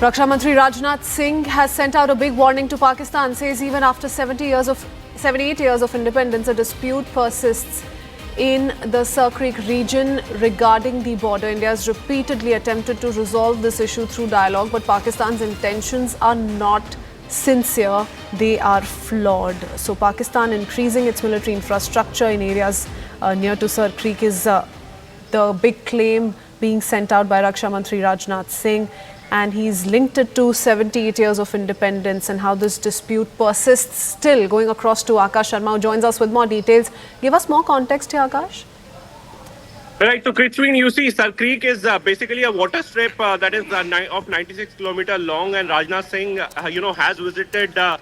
Raksha Mantri Rajnath Singh has sent out a big warning to Pakistan, says even after 78 years of independence, a dispute persists in the Sir Creek region regarding the border. India has repeatedly attempted to resolve this issue through dialogue, but Pakistan's intentions are not sincere, they are flawed. So Pakistan increasing its military infrastructure in areas near to Sir Creek is the big claim being sent out by Raksha Mantri Rajnath Singh, and he's linked it to 78 years of independence and how this dispute persists still. Going across to Akash Sharma, who joins us with more details. Give us more context here, Akash. Right, so Kritzwin, you see, Sir Creek is basically a water strip that is of 96 kilometers long, and Rajnath Singh, has visited the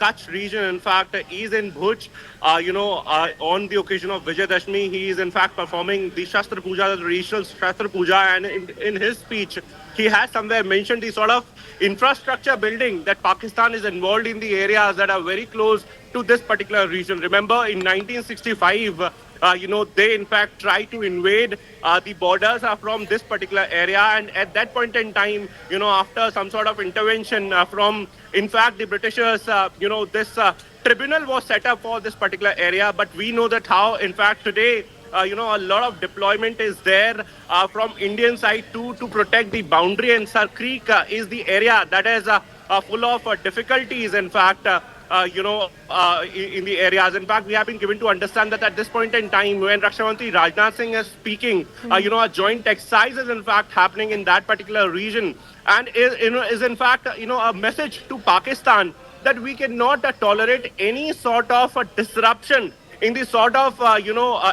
Kutch region. In fact, he is in Bhuj, on the occasion of Vijay Dashmi. He is in fact performing the Shastra Puja, the traditional Shastra Puja, and in his speech, he has somewhere mentioned the sort of infrastructure building that Pakistan is involved in the areas that are very close to this particular region. Remember, in 1965, they in fact tried to invade the borders from this particular area, and at that point in time, after some sort of intervention from, in fact, the Britishers, this tribunal was set up for this particular area. But we know that how, in fact, today, a lot of deployment is there from Indian side to protect the boundary, and Sir Creek is the area that is full of difficulties, in fact, in the areas. In fact, we have been given to understand that at this point in time, when Raksha Mantri Rajnath Singh is speaking, a joint exercise is in fact happening in that particular region, and is in fact, a message to Pakistan that we cannot tolerate any sort of disruption in the sort of,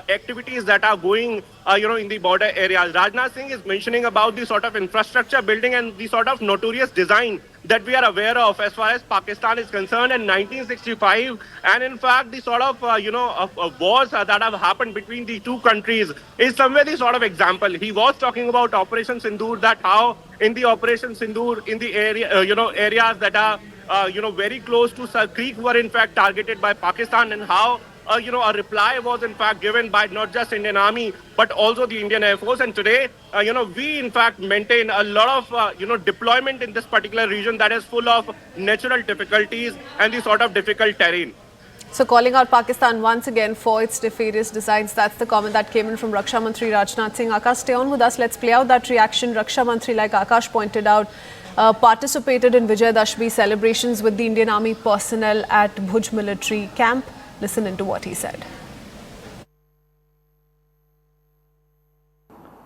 activities that are going, in the border areas. Rajnath Singh is mentioning about the sort of infrastructure building and the sort of notorious design that we are aware of as far as Pakistan is concerned in 1965. And in fact, the sort of, wars that have happened between the two countries is somewhere the sort of example. He was talking about Operation Sindoor, that how in the Operation Sindoor, in the area, areas that are, very close to Sir Creek were in fact targeted by Pakistan, and how a reply was in fact given by not just Indian Army but also the Indian Air Force. And today, we in fact maintain a lot of, deployment in this particular region that is full of natural difficulties and the sort of difficult terrain. So calling out Pakistan once again for its defeatist designs, that's the comment that came in from Raksha Mantri Rajnath Singh. Akash, stay on with us. Let's play out that reaction. Raksha Mantri, like Akash pointed out, participated in Vijay Dashmi celebrations with the Indian Army personnel at Bhuj military camp. Listen into what he said.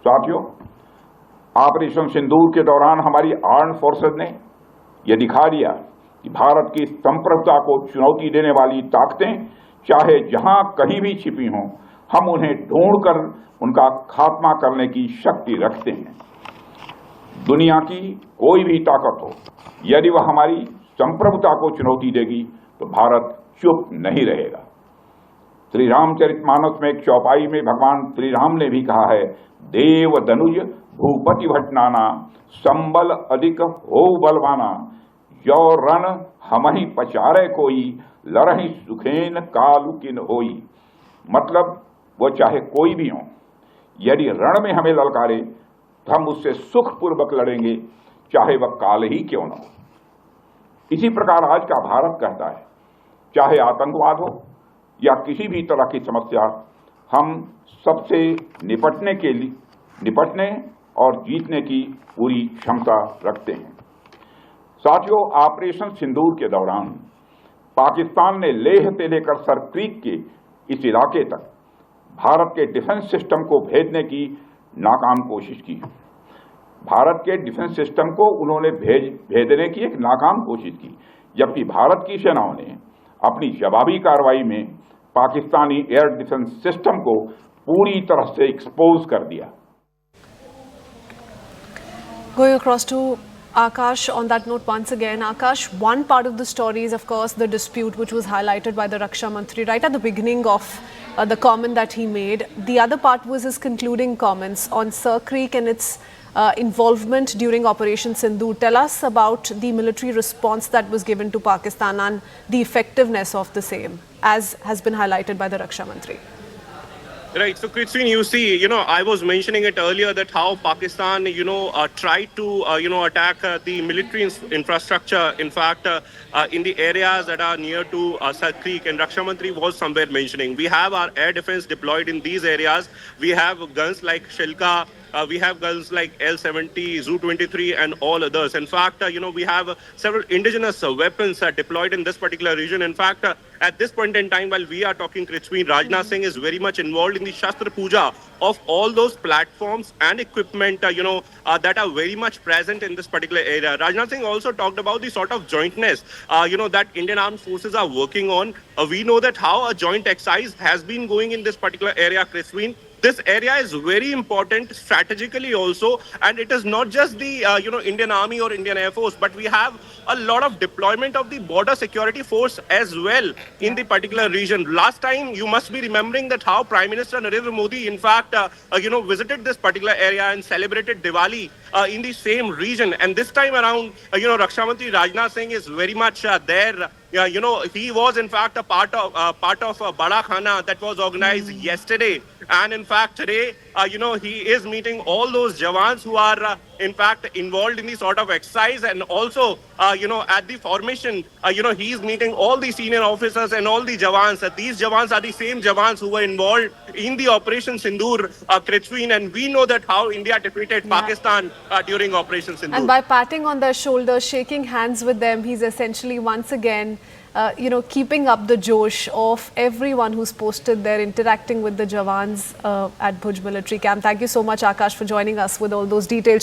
साथियों, operation सिंदूर के दौरान हमारी armed forces ने यह दिखा दिया कि भारत की संप्रभुता को चुनौती देने वाली ताकतें चाहे जहां कहीं भी छिपी हों, हम उन्हें ढूंढकर उनका खात्मा करने की शक्ति रखते हैं। दुनिया की कोई भी ताकत हो, यदि वह हमारी संप्रभुता को चुनौती देगी तो भारत चुप नहीं रहेगा। श्री रामचरितमानस में एक चौपाई में भगवान श्री राम ने भी कहा है, देव दनुज भूपति भटनाना, संबल अधिक हो बलवाना, जो रण हमहि पचारे कोई, लरहि सुखेन कालु किन होई। मतलब वो चाहे कोई भी हो, यदि रण में हमें ललकारे तो हम उससे सुखपूर्वक लड़ेंगे, चाहे वह काल ही क्यों न हो। इसी प्रकार आज का भारत कहता है, चाहे आतंकवाद हो या किसी भी तरह की समस्या, हम सबसे निपटने और जीतने की पूरी क्षमता रखते हैं। साथियों, ऑपरेशन सिंदूर के दौरान पाकिस्तान ने लेह से लेकर सर क्रीक के इस इलाके तक भारत के डिफेंस सिस्टम को भेजने की नाकाम कोशिश की। भारत के डिफेंस सिस्टम को उन्होंने भेजने की एक नाकाम कोशिश की, जबकि भारत की सेनाओं ने अपनी जवाबी कार्रवाई में पाकिस्तानी एयर डिफेंस सिस्टम को पूरी तरह से एक्सपोज कर दिया। Going across to Akash on that note once again. Akash, one part of the story is of course the dispute which was highlighted by the Raksha Mantri right at the beginning of the comment that he made. The other part was his concluding comments on Sir Creek and its involvement during Operation Sindoor. Tell us about the military response that was given to Pakistan and the effectiveness of the same, as has been highlighted by the Raksha Mantri. Right. So, Kritsveen, you see, I was mentioning it earlier that how Pakistan, tried to, attack the military infrastructure. In fact, in the areas that are near to Sal Creek, and Raksha Mantri was somewhere mentioning, we have our air defense deployed in these areas. We have guns like Shilka. We have guns like L-70, Zu-23, and all others. In fact, we have several indigenous weapons deployed in this particular region. In fact, at this point in time, while we are talking, Kritsveen, Rajnath Singh is very much involved in the Shastra Puja of all those platforms and equipment, that are very much present in this particular area. Rajnath Singh also talked about the sort of jointness, that Indian armed forces are working on. We know that how a joint exercise has been going in this particular area, Kritsveen. This area is very important strategically also, and it is not just the Indian Army or Indian Air Force, but we have a lot of deployment of the border security force as well in the particular region. Last time, you must be remembering that how Prime Minister Narendra Modi, in fact, visited this particular area and celebrated Diwali in the same region. And this time around, Raksha Mantri Rajnath Singh is very much there. Yeah, he was in fact a part of Bada Khana that was organized yesterday, and in fact today, he is meeting all those Jawans who are in fact involved in the sort of exercise, and also at the formation, he is meeting all the senior officers and all the Jawans. These Jawans are the same Jawans who were involved in the Operation Sindoor, Kritsveen, and we know that how India defeated Pakistan during Operation Sindoor. And by patting on their shoulders, shaking hands with them, he's essentially once again keeping up the josh of everyone who's posted there, interacting with the Jawans at Bhuj military camp. Thank you so much, Akash, for joining us with all those details.